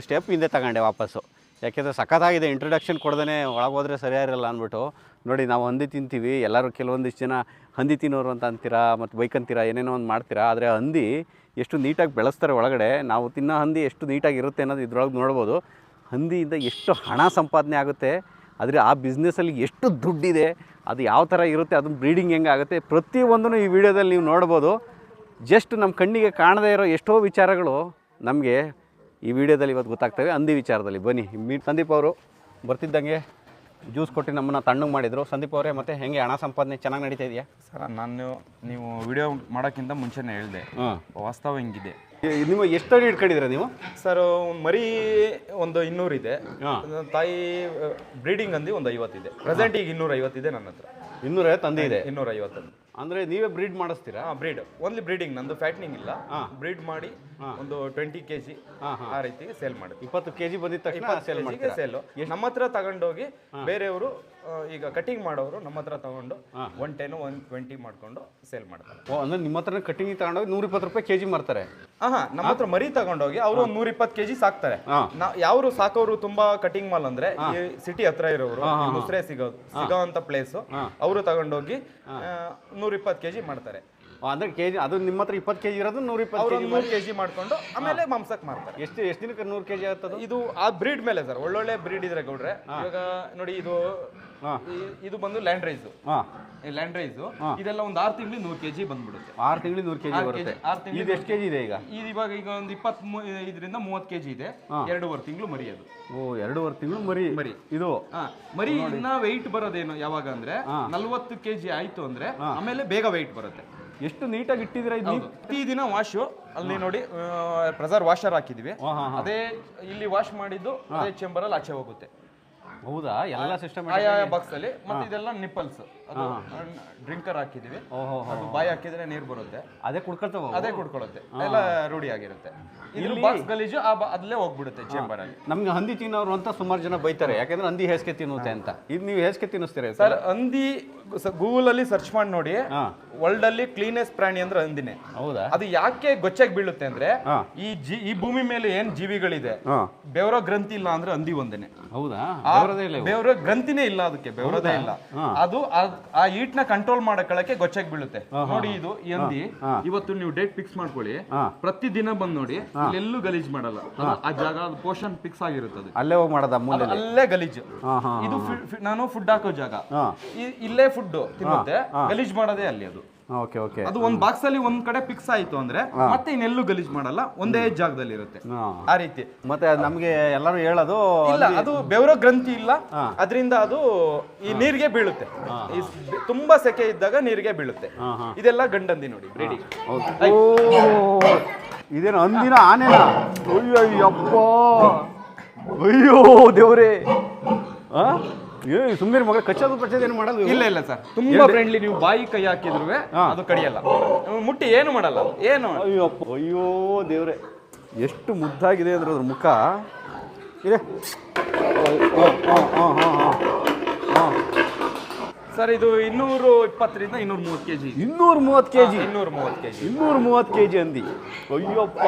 Step ಹಿಂದೆ ತಗೊಂಡೆ ವಾಪಸ್ಸು, ಯಾಕೆಂದರೆ ಸಖತ್ತಾಗಿದೆ. ಇಂಟ್ರೊಡಕ್ಷನ್ ಕೊಡ್ದೇ ಒಳಗೋದ್ರೆ ಸರಿಯಾಗಿರಲ್ಲ ಅಂದ್ಬಿಟ್ಟು. ನೋಡಿ, ನಾವು ಹಂದಿ ತಿಂತೀವಿ, ಎಲ್ಲರೂ ಕೆಲವೊಂದಿಷ್ಟು ಜನ ಹಂದಿ ತಿನ್ನೋರು ಅಂತ ಅಂತೀರಾ, ಮತ್ತು ಬೈಕ್ ಅಂತೀರಾ, ಏನೇನೋ ಒಂದು ಮಾಡ್ತೀರಾ. ಆದರೆ ಹಂದಿ ಎಷ್ಟು ನೀಟಾಗಿ ಬೆಳೆಸ್ತಾರೆ ಒಳಗಡೆ. ನಾವು ತಿನ್ನೋ ಹಂದಿ ಎಷ್ಟು ನೀಟಾಗಿರುತ್ತೆ ಅನ್ನೋದು ಇದ್ರೊಳಗೆ ನೋಡ್ಬೋದು. ಹಂದಿಯಿಂದ ಎಷ್ಟು ಹಣ ಸಂಪಾದನೆ ಆಗುತ್ತೆ, ಆದರೆ ಆ ಬಿಸ್ನೆಸ್ಸಲ್ಲಿ ಎಷ್ಟು ದುಡ್ಡಿದೆ, ಅದು ಯಾವ ಥರ ಇರುತ್ತೆ, ಅದನ್ನು ಬ್ರೀಡಿಂಗ್ ಹೆಂಗೆ ಆಗುತ್ತೆ, ಪ್ರತಿಯೊಂದೂ ಈ ವಿಡಿಯೋದಲ್ಲಿ ನೀವು ನೋಡ್ಬೋದು. ಜಸ್ಟ್ ನಮ್ಮ ಕಣ್ಣಿಗೆ ಕಾಣದೇ ಇರೋ ಎಷ್ಟೋ ವಿಚಾರಗಳು ನಮಗೆ ಈ ವಿಡಿಯೋದಲ್ಲಿ ಇವತ್ತು ಗೊತ್ತಾಗ್ತವೆ ಹಂದಿ ವಿಚಾರದಲ್ಲಿ. ಬನ್ನಿ, ಸಂದೀಪ್ ಅವರು ಬರ್ತಿದ್ದಂಗೆ ಜ್ಯೂಸ್ ಕೊಟ್ಟು ನಮ್ಮನ್ನು ತಣ್ಣಗೆ ಮಾಡಿದರು. ಸಂದೀಪ್ ಅವರೇ, ಮತ್ತೆ ಹೆಂಗೆ ಹಣ ಸಂಪಾದನೆ ಚೆನ್ನಾಗಿ ನಡೀತಾ ಇದೆಯಾ? ಸರ್, ನೀವು ವಿಡಿಯೋ ಮಾಡೋಕ್ಕಿಂತ ಮುಂಚೆನೇ ಹೇಳಿದೆ, ವಾಸ್ತವ ಹಿಂಗಿದೆ. ನೀವು ಎಷ್ಟು ಅಡಿ ಇಟ್ಕೊಂಡಿದ್ದೀರಾ ನೀವು? ಸರ್, ಮರಿ ಒಂದು 200 ಇದೆ, ತಾಯಿ ಬ್ರೀಡಿಂಗ್ ಹಂದಿ ಒಂದು 50 ಇದೆ. ಪ್ರೆಸೆಂಟ್ ಈಗ 250 ಇದೆ ನನ್ನ ಹತ್ರ. 250 ಹಂದಿ ಇದೆ? 250. ಅಂದರೆ ನೀವೇ ಬ್ರೀಡ್ ಮಾಡಿಸ್ತೀರಾ? ಬ್ರೀಡ್ ಓನ್ಲಿ ಬ್ರೀಡಿಂಗ್, ನಂದು ಫ್ಯಾಟ್ನಿಂಗ್ ಇಲ್ಲ. ಬ್ರೀಡ್ ಮಾಡಿ ಒಂದು 20 kg ಆ ರೀತಿ ಸೇಲ್ ಮಾಡುತ್ತೆ. 20 kg ಬಂದಿದ ತಕ್ಷಣ ಸೇಲ್ ಮಾಡ್ತೀರಾ? ಸೇಲ್ ನಮ್ಮ ಹತ್ರ ತಗೊಂಡೋಗಿ ಬೇರೆಯವರು ಈಗ ಕಟಿಂಗ್ ಮಾಡೋರು ನಮ್ಮ ಹತ್ರ ತಗೊಂಡು 110 120 ಮಾಡ್ಕೊಂಡು ಸೇಲ್ ಮಾಡ್ತಾರೆ. ಅಂದ್ರೆ ನಿಮ್ಮ ಹತ್ರ ಕಟಿಂಗ್ ತಗೊಂಡೋಗಿ 120 ರೂಪಾಯಿ kg ಮಾರ್ತಾರೆ? ನಮ್ಮ ಹತ್ರ ಮರಿ ತಗೊಂಡೋಗಿ ಅವರು 120 kg ಸಾಕ್ತಾರೆ. ಯಾರು ಸಾಕೋರು ತುಂಬಾ ಕಟಿಂಗ್ ಮಾಲ್ ಅಂದ್ರೆ ಈ ಸಿಟಿ ಹತ್ರ ಇರೋರು, ಮುಸ್ರೆ ಸಿಗೋಂತ ಪ್ಲೇಸ್, ಅವರು ತಗೊಂಡೋಗಿ 120 kg ಮಾಡ್ತಾರೆ. ಅಂದ್ರೆ ಕೆಜಿ ಅದು ನಿಮ್ಮ ಹತ್ರ 20 kg ಇರೋದು 120 kg ಮಾಡ್ಕೊಂಡು ಆಮೇಲೆ ಮಾಂಸಕ್ಕೆ ಮಾರ್ತಾರೆ. ಎಷ್ಟು ದಿನಕ್ಕೆ 100 kg ಆಗ್ತದೆ? ಇದು ಆ ಬ್ರೀಡ್ ಮೇಲೆ ಸರ್. ಒಳ್ಳೊಳ್ಳೆ ಬ್ರೀಡ್ ಇದ್ರೆ ಗೌಡ್ರೆ, ಇವಾಗ ನೋಡಿ, ಇದು ಬಂದು ಲ್ಯಾಂಡ್ ರೈಸ್. ಲ್ಯಾಂಡ್ ರೈಸ್ ಇದೆಲ್ಲ ಒಂದು 6 ತಿಂಗಳು 100 kg ಬಂದ್ಬಿಡುತ್ತೆ. 6 ತಿಂಗಳು 100 kg ಬರುತ್ತೆ. ಇದು ಎಷ್ಟು kg ಇದೆ ಈಗ? ಇವಾಗ ಒಂದು 25 30 kg ಇದೆ. 2.5 ತಿಂಗಳು ಮರಿ ಅದು. 2.5 ತಿಂಗಳು ಮರಿ ಇದು. ಮರಿ ಇನ್ನ ವೆಯ್ಟ್ ಬರೋದೇನು ಯಾವಾಗ ಅಂದ್ರೆ 40 kg ಆಯ್ತು ಅಂದ್ರೆ ಆಮೇಲೆ ಬೇಗ ವೆಯ್ಟ್ ಬರುತ್ತೆ. ಎಷ್ಟು ನೀಟಾಗಿ ಇಟ್ಟಿದ್ದೀರಾ ಇದು? ಪ್ರತಿದಿನ ವಾಶು ಅಲ್ಲಿ ನೋಡಿ, ಪ್ರೆಸರ್ ವಾಷರ್ ಹಾಕಿದೀವಿ. ಅದೇ ಇಲ್ಲಿ ವಾಶ್ ಮಾಡಿದ್ದು ಅದೇ ಚೇಂಬರ್ ಅಲ್ಲಿ ಆಚೆ ಹೋಗುತ್ತೆ. ಹೌದಾ? ಎಲ್ಲ ಸಿಸ್ಟಮ್ ಬಾಕ್ಸ್ ಅಲ್ಲಿ. ಮತ್ತೆ ಇದೆಲ್ಲ ನಿಪ್ಪಲ್ಸ್, ಅದು ಡ್ರಿಂಕರ್ ಹಾಕಿದೀವಿ. ಅದು ಬಾಯಿ ಹಾಕಿದ್ರೆ ನೀರು ಬರುತ್ತೆ, ಅದೇ ಕುಡ್ಕೊಳ್ತಾವ, ಅದೇ ಕುಡ್ಕೊಳ್ಳುತ್ತೆ. ಎಲ್ಲ ರೂಢಿ ಆಗಿರುತ್ತೆ. ಇಲ್ಲಿ ಬಾಕ್ಸ್ ಗಲೀಜು ಅಲ್ಲೇ ಹೋಗ್ಬಿಡುತ್ತೆ ಚೇಂಬರ್ ಅಲ್ಲಿ. ನಮ್ಗೆ ಹಂದಿ ತಿನ್ನೋರು ಅಂತ ಸುಮಾರು ಜನ ಬೈತಾರೆ, ಯಾಕಂದ್ರೆ ಹಂದಿ ಹೇಸಿಗೆ ತಿನ್ನುತ್ತೆ ಅಂತ. ಇದು ನೀವು ಹೇಸಿಗೆ ತಿನ್ನಿಸ್ತೀರಾ ಸರ್? ಹಂದಿ ಗೂಗಲ್ ಅಲ್ಲಿ ಸರ್ಚ್ ಮಾಡಿ ನೋಡಿ, ವರ್ಲ್ಡ್ ಅಲ್ಲಿ ಕ್ಲೀನೆಸ್ಟ್ ಪ್ರಾಣಿ ಅಂದ್ರೆ ಹಂದಿನೇ. ಹೌದಾ? ಅದು ಯಾಕೆ ಗೊಚ್ಚಾಗಿ ಬೀಳುತ್ತೆ ಅಂದ್ರೆ, ಈ ಭೂಮಿ ಮೇಲೆ ಏನ್ ಜೀವಿಗಳಿದೆ, ಬೆವರೋ ಗ್ರಂಥಿ ಇಲ್ಲ ಅಂದ್ರೆ ಹಂದಿ ಒಂದೇನೆ. ಹೌದಾ? ಬೆವರೋ ಗ್ರಂಥಿನೇ ಇಲ್ಲ, ಅದಕ್ಕೆ ಬೆವರೋದೇ ಇಲ್ಲ. ಅದು ಆ ಹೀಟ್ ನ ಕಂಟ್ರೋಲ್ ಮಾಡಕ್ಕೆ ಗೊಚ್ಚಾಗಿ ಬೀಳುತ್ತೆ. ನೋಡಿ, ಇದು ಈ ಹಂದಿ ಇವತ್ತು ನೀವು ಡೇಟ್ ಫಿಕ್ಸ್ ಮಾಡ್ಕೊಳ್ಳಿ, ಪ್ರತಿ ದಿನ ಬಂದ್ ನೋಡಿ, ಇಲ್ಲೆಲ್ಲೂ ಗಲೀಜ್ ಮಾಡಲ್ಲ. ಆ ಜಾಗ ಪೋರ್ಷನ್ ಫಿಕ್ಸ್ ಆಗಿರುತ್ತೆ, ಅದು ಅಲ್ಲೇ ಹೋಗಿ ಮಾಡೋದ, ಅಲ್ಲೇ ಗಲೀಜು. ಇದು ನಾನು ಫುಡ್ ಹಾಕೋ ಜಾಗ, ಇಲ್ಲೇ ಫುಡ್ ತಿನ್ನುತ್ತೆ, ಗಲೀಜ್ ಮಾಡೋದೇ ಅಲ್ಲಿ. ಅದು ಒಂದ್ ಬಾಕ್ಸ್ ಅಲ್ಲಿ ಒಂದ್ ಕಡೆ ಫಿಕ್ಸ್ ಆಯ್ತು ಅಂದ್ರೆ ಮತ್ತೆ ಇನ್ನೆಲ್ಲೂ ಗಲೀಜ್ ಮಾಡಲ್ಲ, ಒಂದೇ ಜಾಗದಲ್ಲಿ ಇರುತ್ತೆ. ಆ ರೀತಿ. ಮತ್ತೆ ನಮ್ಗೆ ಎಲ್ಲರೂ ಹೇಳೋದು ಇಲ್ಲ, ಅದು ಬೆವರೋ ಗ್ರಂಥಿ ಇಲ್ಲ, ಅದರಿಂದ ಅದು ಈ ನೀರಿಗೆ ಬೀಳುತ್ತೆ. ತುಂಬಾ ಸೆಕೆ ಇದ್ದಾಗ ನೀರಿಗೆ ಬೀಳುತ್ತೆ. ಇದೆಲ್ಲ ಗಂಡಂದಿ ನೋಡಿ, ಬ್ರೀಡಿಂಗ್. ಇದೇನು ಹಂದಿನ ಆನೆನ? ಅಯ್ಯಪ್ಪ, ಅಯ್ಯೋ ದೇವ್ರೇ! ಸುಮ್ಮನೆ ಮಗ ಕಚ್ಚೋದು ಏನು ಮಾಡಲ್ಲ? ಇಲ್ಲ ಸರ್, ತುಂಬಾ ಫ್ರೆಂಡ್ಲಿ. ನೀವು ಬಾಯಿ ಕೈ ಹಾಕಿದ್ರು ಅದು ಕಡಿಯಲ್ಲ, ಮುಟ್ಟಿ ಏನು ಮಾಡಲ್ಲ, ಏನು. ಅಯ್ಯೋ ದೇವ್ರೆ, ಎಷ್ಟು ಮುದ್ದಾಗಿದೆ ಅಂದ್ರೆ ಅದ್ರ ಮುಖ ಇದೆ. ಸರ್, ಇದು 220ರಿಂದ 230 kg. 230 kg? 230 kg ಹಂದಿ. ಅಯ್ಯಪ್ಪ!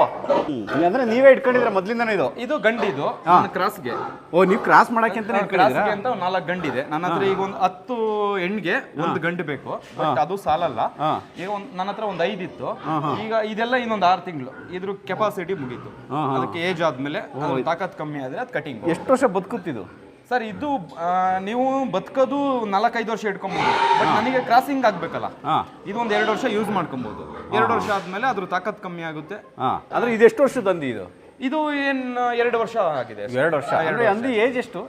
ಅಂದ್ರೆ ನೀವೇ ಇಟ್ಕೊಂಡಿದ್ರೆ ಮೊದ್ಲಿಂದಾನೆ? ಇದು ಗಂಡಿದು ಕ್ರಾಸ್ಗೆ. ನೀವು ಕ್ರಾಸ್ ಮಾಡಕ್ಕೆ ಅಂತ ಅಂತ 4 ಗಂಡಿದೆ ನನ್ನ ಹತ್ರ. ಈಗ ಒಂದು 10 ಹೆಣ್ಗೆ ಒಂದು ಗಂಡು ಬೇಕು, ಬಟ್ ಅದು ಸಾಲಲ್ಲ. ಈಗ ನನ್ನ ಹತ್ರ ಒಂದು 5 ಇತ್ತು. ಈಗ ಇದೆಲ್ಲ ಇನ್ನೊಂದು 6 ತಿಂಗಳು, ಇದ್ರ ಕೆಪಾಸಿಟಿ ಮುಗೀತು. ಅದಕ್ಕೆ ಏಜ್ ಆದ್ಮೇಲೆ ತಾಕತ್ ಕಮ್ಮಿ ಆದ್ರೆ ಅದು ಕಟಿಂಗ್. ಎಷ್ಟು ವರ್ಷ ಬದುಕುತ್ತಿದ್ದು ಸರ್? ಇದು ನೀವು ಬದುಕೋದು 4-5 ವರ್ಷ ಇಟ್ಕೊಬಹುದು, ಬಟ್ ನನಗೆ ಕ್ರಾಸಿಂಗ್ ಆಗ್ಬೇಕಲ್ಲ, ಇದೊಂದು 2 ವರ್ಷ ಯೂಸ್ ಮಾಡ್ಕೊಬಹುದು. 2 ವರ್ಷ ಆದ್ಮೇಲೆ ಅದ್ರ ತಾಕತ್ ಕಮ್ಮಿ ಆಗುತ್ತೆ. ಆದ್ರೆ ಇದು ಎಷ್ಟು ವರ್ಷದ ಹಂದಿ ಇದು? ಇದು ಏನ್ 2 ವರ್ಷ ಆಗಿದೆ. 2 ವರ್ಷ. ಹಂದಿ ಏಜ್ ಎಷ್ಟು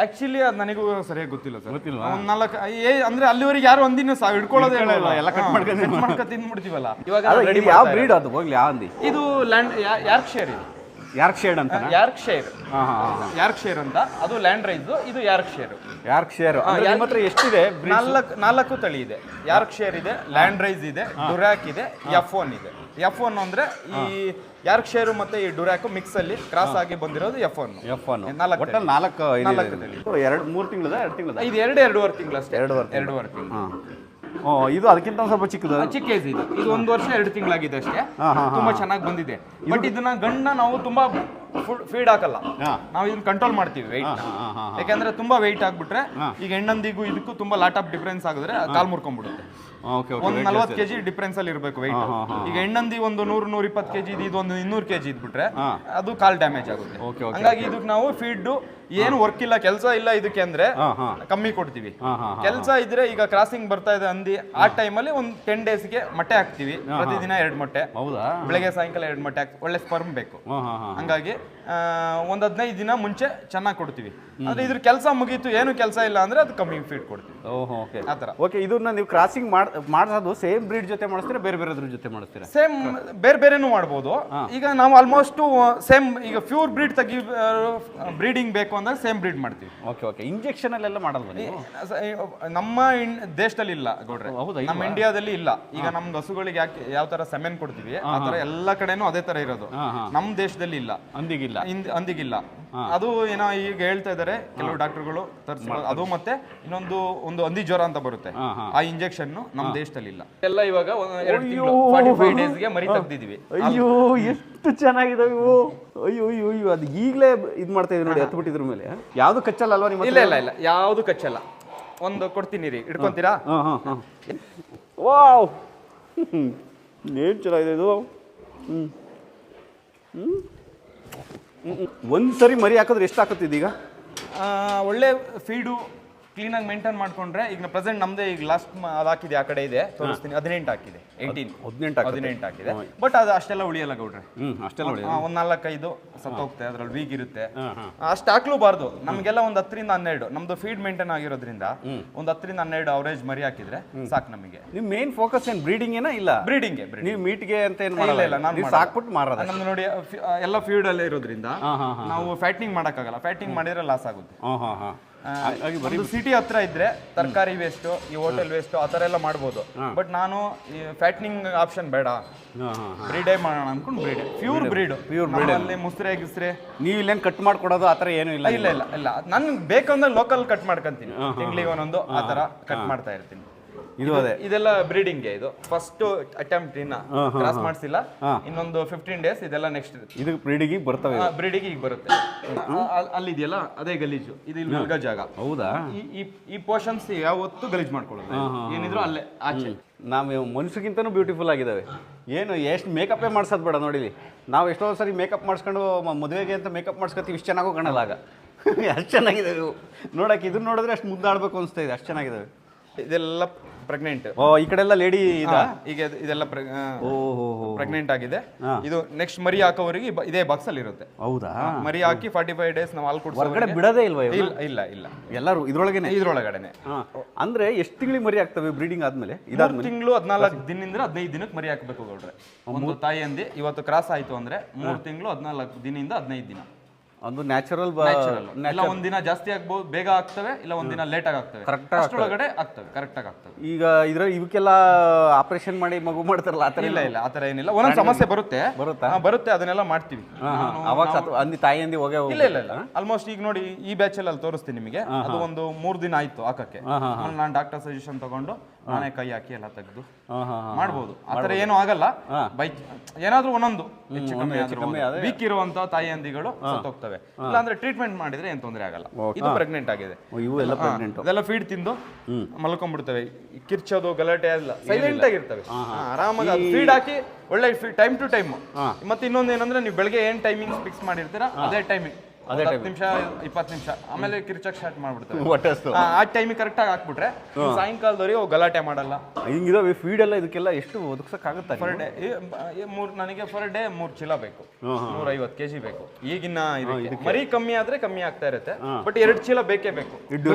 ಆಕ್ಚುಲಿ ಅದು ನನಗೂ ಸರಿಯಾಗಿ ಗೊತ್ತಿಲ್ಲ ಸರ್. ಒಂದು 4 ಅಂದ್ರೆ ಅಲ್ಲಿವರೆಗೆ ಯಾರು ಹಂದಿನ ಹಿಡ್ಕೊಳ್ಳೋದೇ ಇಲ್ಲ, ಎಲ್ಲ ಕಟ್ ಮಾಡ್ಕೊಂಡು ತಿಂದ್ಬಿಡ್ತೀವಲ್ಲ. ಇವಾಗ ಯಾವ ಬ್ರೀಡ್ ಅದು? ಹೋಗ್ಲಿ, ಯಾವ ಹಂದಿ ಇದು? Land Yorkshire. ಇದು ಯಾರ್ಕ್ಷೈರ್ ಅಂತ? ಯಾರ್ಕ್ಷೈರ್ ಅಂತ. ಅದು ಲ್ಯಾಂಡ್ ರೈಸ್, ಇದು ಯಾರ್ಕ್ಷೈರ್. ನಿಮ್ಮ ಹತ್ರ ಎಷ್ಟಿದೆ? 4 ತಳಿ ಇದೆ. ಯಾರ್ಕ್ಷೈರ್ ಇದೆ, ಲ್ಯಾಂಡ್ ರೈಸ್ ಇದೆ, ಡುರಾಕ್ ಇದೆ, F1 ಇದೆ. F1 ಅಂದ್ರೆ ಈ ಯಾರ್ಕ್ಷೈರ್ ಮತ್ತೆ ಈ ಡುರಾಕ್ ಮಿಕ್ಸ್ ಅಲ್ಲಿ ಕ್ರಾಸ್ ಆಗಿ ಬಂದಿರೋದು F1. 4 ತಳಿ. 2-3 ತಿಂಗಳದ? 2 ತಿಂಗಳದ? ಇದು 2-2.5 ತಿಂಗಳು ಅಷ್ಟೇ. 2.5 ತಿಂಗಳು. ಇದು ಅದಕ್ಕಿಂತ ಸ್ವಲ್ಪ ಚಿಕ್ಕದು, ಚಿಕ್ಕ ಏಜ್ ಇದು. 1 ವರ್ಷ 2 ತಿಂಗಳಾಗಿದೆ ಅಷ್ಟೇ. ತುಂಬಾ ಚೆನ್ನಾಗಿ ಬಂದಿದೆ. ಬಟ್ ಇದನ್ನ ಗಂಡ ನಾವು ತುಂಬಾ ಫೀಡ್ ಹಾಕಲ್ಲ, ಹಾ. ನಾವು ಇದನ್ನ ಕಂಟ್ರೋಲ್ ಮಾಡ್ತೀವಿ ವೆಯ್ಟ್. ಯಾಕಂದ್ರೆ ತುಂಬಾ ವೆಯ್ಟ್ ಆಗ್ಬಿಟ್ರೆ ಈಗ ಹೆಣ್ಣಂದಿಗೂ ಇದಕ್ಕೂ ತುಂಬಾ ಲಾಟ್ ಆಫ್ ಡಿಫ್ರೆನ್ಸ್ ಆಗಿದ್ರೆ ಕಾಲ್ ಮುರ್ಕೊಂಡ್ಬಿಡುತ್ತೆ. ಒಂದು 40 kg ಡಿಫ್ರೆನ್ಸ್ ಅಲ್ಲಿ ಇರಬೇಕು ವೆಯ್ಟ್. ಈಗ ಹೆಣ್ಣಂದಿ ಒಂದು 100-120 kg ಇದು ಒಂದು 200 kg ಇದ್ಬಿಟ್ರೆ ಅದು ಕಾಲ್ ಡ್ಯಾಮೇಜ್ ಆಗುತ್ತೆ. ಹಂಗಾಗಿ ಇದಕ್ಕೆ ನಾವು ಫೀಡ್ ಏನು ವರ್ಕ್ ಇಲ್ಲ, ಕೆಲಸ ಇಲ್ಲ ಇದಕ್ಕೆ ಅಂದ್ರೆ ಕಮ್ಮಿ ಕೊಡ್ತೀವಿ. ಕೆಲಸ ಇದ್ರೆ ಈಗ ಕ್ರಾಸಿಂಗ್ ಬರ್ತಾ ಇದೆ ಹಂದಿ, ಆ ಟೈಮಲ್ಲಿ ಒಂದು 10 ಡೇಸ್ಗೆ ಮೊಟ್ಟೆ ಹಾಕ್ತಿವಿ. ಪ್ರತಿದಿನ 2 ಮೊಟ್ಟೆ, ಬೆಳಗ್ಗೆ ಸಾಯಂಕಾಲ 2 ಮೊಟ್ಟೆ ಒಳ್ಳೆ ಸ್ಪರ್ಮ್ ಬೇಕು. ಹಂಗಾಗಿ ಒಂದು 15 ದಿನ ಮುಂಚೆ ಚೆನ್ನಾಗಿ ಕೊಡ್ತೀವಿ. ಅಂದ್ರೆ ಇದ್ರ ಕೆಲಸ ಮುಗೀತು, ಏನು ಕೆಲಸ ಇಲ್ಲ ಅಂದ್ರೆ ಅದು ಕಮ್ಮಿ ಫೀಡ್ ಕೊಡ್ತೀವಿ. ಆ ತರ. ಓಕೆ, ಇದನ್ನ ನೀವು ಕ್ರಾಸಿಂಗ್ ಮಾಡೋದು ಸೇಮ್ ಬ್ರೀಡ್ ಜೊತೆ ಮಾಡಿಸ್ತೀರಾ, ಬೇರೆ ಬೇರೆ ಜೊತೆ ಮಾಡಿಸ್ತೀರಾ? ಸೇಮ್ ಬೇರೆ ಬೇರೆನೂ ಮಾಡ್ಬೋದು. ಈಗ ನಾವು ಆಲ್ಮೋಸ್ಟ್ ಸೇಮ್, ಈಗ ಪ್ಯೂರ್ ಬ್ರೀಡ್ ಬ್ರೀಡಿಂಗ್ ಬೇಕು ಅಂದ್ರೆ ಸೇಮ್ ಬ್ರೀಡ್ ಮಾಡ್ತೀವಿ. Okay okay. ಇಂಜೆಕ್ಷನ್ ಅಲ್ಲೆಲ್ಲ ಮಾಡಲ್ವಾ ನೀವು? ನಮ್ಮ ದೇಶದಲ್ಲಿ ಇಲ್ಲ ಗೌಡ್ರೆ, ನಮ್ಮ ಇಂಡಿಯಾದಲ್ಲಿ ಇಲ್ಲ. ಈಗ ನಮ್ದು ಹಸುಗಳಿಗೆ ಯಾವ ತರ ಸೆಮೆನ್ ಕೊಡ್ತೀವಿ ಆ ತರ ಎಲ್ಲ ಕಡೆನೂ ಅದೇ ತರ ಇರೋದು. ನಮ್ಮ ದೇಶದಲ್ಲಿ ಇಲ್ಲ, ಅಂದಿಗಿಲ್ಲ. ಅದು ಏನೋ ಈಗ ಹೇಳ್ತಾ ಇದಾರೆ ಕೆಲವು ಡಾಕ್ಟರ್ಗಳು ತರಿಸ್ಕೊಳ್ಳೋದು. ಅದು ಮತ್ತೆ ಒಂದು ಹಂದಿ ಜ್ವರ ಅಂತ ಬರುತ್ತೆ, ಆ ಇಂಜೆಕ್ಷನ್ ನಮ್ಮ ದೇಶದಲ್ಲಿ ಇಲ್ಲ. ಎಲ್ಲ ಇವಾಗ 45 ಡೇಸ್ಗೆ ಮರಿ ತೆಗ್ದಿದೀವಿ. ಅಯ್ಯೋ ಎಷ್ಟು ಚೆನ್ನಾಗಿದಾವೆ ಇವು. ಅಯ್ಯೋ ಅಯ್ಯೋ ಅಯ್ಯೋ, ಅದು ಈಗಲೇ ಇದು ಮಾಡ್ತಾ ಇದ್ರು ನೋಡಿ, ಹತ್ತು ಬಿಟ್ಟಿದ್ರ ಮೇಲೆ. ಯಾವ್ದು ಕಚ್ಚಲ್ಲ ಅಲ್ವಾ ನಿಮ್ಮ? ಇಲ್ಲ ಯಾವ್ದು ಕಚ್ಚಲ್ಲ. ಒಂದು ಕೊಡ್ತೀನಿ ರೀ, ಇಟ್ಕೊಂತೀರಾ? ವಾವ್, ಏನು ಚೆನ್ನಾಗಿದೆ ಇದು. ಒಂದ್ಸರಿ ಮರಿ ಹಾಕಿದ್ರೆ ಎಷ್ಟು ಹಾಕತ್ತಿದ್ದು ಈಗ? ಒಳ್ಳೆ ಫೀಡು ಕ್ಲೀನಾಗಿ ಮೇಂಟೈನ್ ಮಾಡ್ಕೊಂಡ್ರೆ, ಈಗ ಪ್ರೆಸೆಂಟ್ ನಮ್ದೇ ಈಗ ಲಾಸ್ಟ್ ಅದು ಹಾಕಿದೆ, ಆ ಕಡೆ ಇದೆ ತೋರಿಸ್ತೀನಿ. 18 ಹಾಕಿದೆ, 18 ಹಾಕಿದೆ. ಬಟ್ ಅದು ಅಷ್ಟೆಲ್ಲ ಉಳಿಯಲ್ಲ ಗೌಡ್ರೆ, ಅಷ್ಟೆಲ್ಲ ಒಂದ್ 4-5 ಸತ್ತೋಗ್ತೆ, ಅದ್ರಲ್ಲಿ ವೀಕ್ ಇರುತ್ತೆ. ಅಷ್ಟು ಹಾಕ್ಲೂಬಾರ್ದು. ನಮ್ಗೆಲ್ಲ ಒಂದು 10-12 ನಮ್ದು ಫೀಡ್ ಮೇಂಟೈನ್ ಆಗಿರೋದ್ರಿಂದ ಒಂದು 10-12 ಅವರೇಜ್ ಮರಿ ಹಾಕಿದ್ರೆ ಸಾಕು ನಮಗೆ. ನಿಮ್ ಮೇನ್ ಫೋಕಸ್ ಏನ್ ಬ್ರೀಡಿಂಗ್ ಏನಾ? ಇಲ್ಲ, ಬ್ರೀಡಿಂಗ್. ನೀವು ಮೀಟ್ಗೆ ಅಂತ ಏನು ಮಾಡಲ್ಲ, ನಾನು ಸಾಕ್ಬಿಟ್ಟು ಮಾರೋದು. ನಮ್ದು ನೋಡಿ ಎಲ್ಲ ಫೀಡ್ ಅಲ್ಲೇ ಇರೋದ್ರಿಂದ ನಾವು ಫ್ಯಾಟ್ನಿಂಗ್ ಮಾಡಕ್ಕಾಗಲ್ಲ. ಫ್ಯಾಟ್ನಿಂಗ್ ಮಾಡಿದ್ರೆ ಲಾಸ್ ಆಗುತ್ತೆ. ಸಿಟಿ ಹತ್ರ ಇದ್ರೆ ತರಕಾರಿ ವೇಸ್ಟ್, ಈ ಹೋಟೆಲ್ ವೇಸ್ಟ್ ಆ ತರ ಎಲ್ಲ ಮಾಡ್ಬೋದು. ಬಟ್ ನಾನು ಈ ಫ್ಯಾಟ್ನಿಂಗ್ ಆಪ್ಷನ್ ಬೇಡ, ಬ್ರೀಡೇ ಮಾಡೋಣ ಅನ್ಕೊಂಡು ಪ್ಯೂರ್ ಬ್ರೀಡ್. ಅಲ್ಲಿ ಮುಸ್ರೆ ಗಿಸ್ರೆ ನೀವು ಇಲ್ಲೇನು ಕಟ್ ಮಾಡ್ಕೊಡೋದು ಆ ಥರ ಏನೂ ಇಲ್ಲ? ಇಲ್ಲ ನನ್ಗೆ ಬೇಕಂದ್ರೆ ಲೋಕಲ್ ಕಟ್ ಮಾಡ್ಕೊಂತೀನಿ, ತಿಂಗಳಿಗೆ ಒಂದೊಂದು ಆ ತರ ಕಟ್ ಮಾಡ್ತಾ ಇರ್ತೀನಿ. ಇದೆಲ್ಲ ಬ್ರೀಡಿಂಗ್. ಇದು ಫಸ್ಟ್ ಅಟೆಂಪ್ಟ್, ಇನ್ನ ಕ್ರಾಸ್ ಮಾಡಿಸಿಲ್ಲ. ಇನ್ನೊಂದು 15 ಡೇಸ್ ಇದೆಲ್ಲ ನೆಕ್ಸ್ಟ್ ಇದು ಬ್ರೀಡಿಂಗ್ ಬರ್ತವೆ. ಬ್ರೀಡಿಂಗ್ ಈಗ ಬರುತ್ತೆ. ಅಲ್ಲಿ ಇದೆಯಲ್ಲ ಅದೇ ಗಲೀಜು, ಇದು ಇಲ್ಲಿ ಮಲ್ಗೋ ಜಾಗ. ಹೌದಾ? ಈ ಪೋರ್ಷನ್ಸ್ ಯಾವತ್ತೂ ಗಲೀಜ್ ಮಾಡ್ಕೊಳ್ಳೋದು, ಏನಿದ್ರು ಅಲ್ಲೇ ಆಚೆ. ನಾವು ಮನುಷ್ಯಗಿಂತನೂ ಬ್ಯೂಟಿಫುಲ್ ಆಗಿದ್ದಾವೆ. ಏನು ಎಷ್ಟು ಮೇಕಪ್ಪೇ ಮಾಡ್ಸೋದು ಬೇಡ. ನೋಡಿಲಿ, ನಾವು ಎಷ್ಟೋ ಸರಿ ಮೇಕಪ್ ಮಾಡಿಸ್ಕೊಂಡು ಮದುವೆಗೆ ಅಂತ ಮೇಕಪ್ ಮಾಡಿಸ್ಕೊತೀವಿ, ಇಷ್ಟು ಚೆನ್ನಾಗೂ ಕಾಣಲ್ಲ ಆಗ. ಅಷ್ಟು ಚೆನ್ನಾಗಿದ್ದಾವೆ ಇವು ನೋಡಕ್ಕೆ. ಇದನ್ನ ನೋಡಿದ್ರೆ ಅಷ್ಟು ಮುದ್ದಾಡಬೇಕು ಅನಿಸ್ತಾ ಇದೆ, ಅಷ್ಟು ಚೆನ್ನಾಗಿದ್ದಾವೆ. ಇದೆಲ್ಲ ಪ್ರೆಗ್ನೆಂಟ್. ಈ ಕಡೆ ಎಲ್ಲ ಲೇಡಿ ಈಗ ಇದೆಲ್ಲ ಪ್ರೆಗ್ನೆಂಟ್ ಆಗಿದೆ. ಇದು ನೆಕ್ಸ್ಟ್ ಮರಿ ಹಾಕೋವರೆಗೆ ಇದೇ ಬಾಕ್ಸ್ ಅಲ್ಲಿ ಇರುತ್ತೆ. ಹೌದಾ? ಮರಿ ಹಾಕಿ 45 ಡೇಸ್ ನಾವು ಹಾಲು ಕೊಡ್ಸೋ ಹೊರಗಡೆ ಬಿಡೋದೇ ಇಲ್ವಾ? ಇಲ್ಲ ಎಲ್ಲರೂ ಇದ್ರೊಳಗಡೆನೆ. ಅಂದ್ರೆ ಎಷ್ಟು ತಿಂಗಳಿಗೆ ಮರಿ ಆಗ್ತವೆ ಬ್ರೀಡಿಂಗ್ ಆದ್ಮೇಲೆ? 3 ತಿಂಗಳು 14 ದಿನದಿಂದ 15 ದಿನಕ್ಕೆ ಮರಿ ಹಾಕಬೇಕು ಗೌಡ್ರೆ. ಒಂದು ತಾಯಿ ಹಂದಿ ಇವತ್ತು ಕ್ರಾಸ್ ಆಯ್ತು ಅಂದ್ರೆ 3 ತಿಂಗಳು 14 ದಿನದಿಂದ 15 ದಿನ. ಅದು ನ್ಯಾಚುರಲ್. ಇಲ್ಲ ಒಂದಿನ ಜಾಸ್ತಿ ಆಗ್ಬೋದು, ಬೇಗ ಆಗ್ತವೆ, ಇಲ್ಲ ಒಂದಿನ ಲೇಟ್ ಆಗಿ ಆಗ್ತವೆ. ಅಷ್ಟರೊಳಗಡೆ ಆಗ್ತವೆ, ಕರೆಕ್ಟ್ ಆಗಿ ಆಗ್ತವೆ. ಈಗ ಇವಕ್ಕೆಲ್ಲ ಆಪರೇಷನ್ ಮಾಡಿ ಮಗು ಮಾಡ್ತಾರಲ್ಲ, ಆತರ ಇಲ್ಲ ಆತರ ಏನಿಲ್ಲ. ಒಂದೊಂದು ಸಮಸ್ಯೆ ಬರುತ್ತೆ, ಅದನ್ನೆಲ್ಲ ಮಾಡ್ತೀವಿ. ಅವಾಗ ತಾಯಿ ಹಂದಿ ಹೋಗೇ ಇಲ್ಲ ಆಲ್ಮೋಸ್ಟ್ ಈಗ ನೋಡಿ ಈ ಬ್ಯಾಚ್ ಅಲ್ಲಿ ತೋರಿಸ್ತೀನಿ ನಿಮಗೆ. ಅದು ಒಂದು 3 ದಿನ ಆಯ್ತು ಹಾಕಕ್ಕೆ. ನಾನು ಡಾಕ್ಟರ್ ಸಜೆಷನ್ ತಗೊಂಡು ನಾನೇ ಕೈ ಹಾಕಿ ಎಲ್ಲ ತೆಗೆದು ಮಾಡ್ಬೋದು. ಆತರ ಏನೂ ಆಗಲ್ಲ. ಏನಾದ್ರೂ ಒಂದೊಂದು ಹೆಚ್ಚು ಕಮ್ಮಿ ವೀಕ್ ಇರುವಂತ ತಾಯಿ ಹಂದಿಗಳು ಸತ್ತೋಗ್ತವೆ. ಇಲ್ಲ ಅಂದ್ರೆ ಟ್ರೀಟ್ಮೆಂಟ್ ಮಾಡಿದ್ರೆ ಏನ್ ತೊಂದರೆ ಆಗಲ್ಲ. ಇದು ಪ್ರೆಗ್ನೆಂಟ್ ಆಗಿದೆ. ಇದೆಲ್ಲ ಫೀಡ್ ತಿಂದು ಮಲ್ಕೊಂಡ್ಬಿಡ್ತವೆ. ಕಿರ್ಚೋದು ಗಲಾಟೆ ಎಲ್ಲ ಸೈಲೆಂಟ್ ಆಗಿರ್ತವೆ. ಆರಾಮಾಗಿ ಫೀಡ್ ಹಾಕಿ ಒಳ್ಳೆ ಟೈಮ್ ಟು ಟೈಮ್. ಮತ್ತೆ ಇನ್ನೊಂದು ಏನಂದ್ರೆ ನೀವು ಬೆಳಗ್ಗೆ ಏನ್ ಟೈಮಿಂಗ್ ಫಿಕ್ಸ್ ಮಾಡಿರ್ತೀರಾ ಅದೇ ಟೈಮಿಂಗ್, 10 ನಿಮಿಷ 20 ನಿಮಿಷ ಆಮೇಲೆ ಕಿರ್ಚಕ್ ಸ್ಟಾರ್ಟ್ ಮಾಡ್ಬಿಡ್ತವೆ. ಆ ಟೈಮಿಗೆ ಕರೆಕ್ಟ್ ಆಗಿ ಹಾಕ್ಬಿಟ್ರೆ ಸಾಯಂಕಾಲದವರೆಗೆ ಗಲಾಟೆ ಮಾಡಲ್ಲ. ಹಿಂಗಿದಾವೆ ಫೀಡ್ ಎಲ್ಲ. ಇದಕ್ಕೆಲ್ಲ ಎಷ್ಟು ಒದಗಿಸಕ್ಕಾಗುತ್ತೆ ಪರ್ ಡೇ? ನನಗೆ ಪರ್ ಡೇ 3 ಚೀಲ ಬೇಕು, 150 kg ಬೇಕು. ಈಗಿನ ಮರಿ ಕಮ್ಮಿ ಆದ್ರೆ ಕಮ್ಮಿ ಆಗ್ತಾ ಇರುತ್ತೆ, ಬಟ್ 2 ಚೀಲ ಬೇಕೇ ಬೇಕು.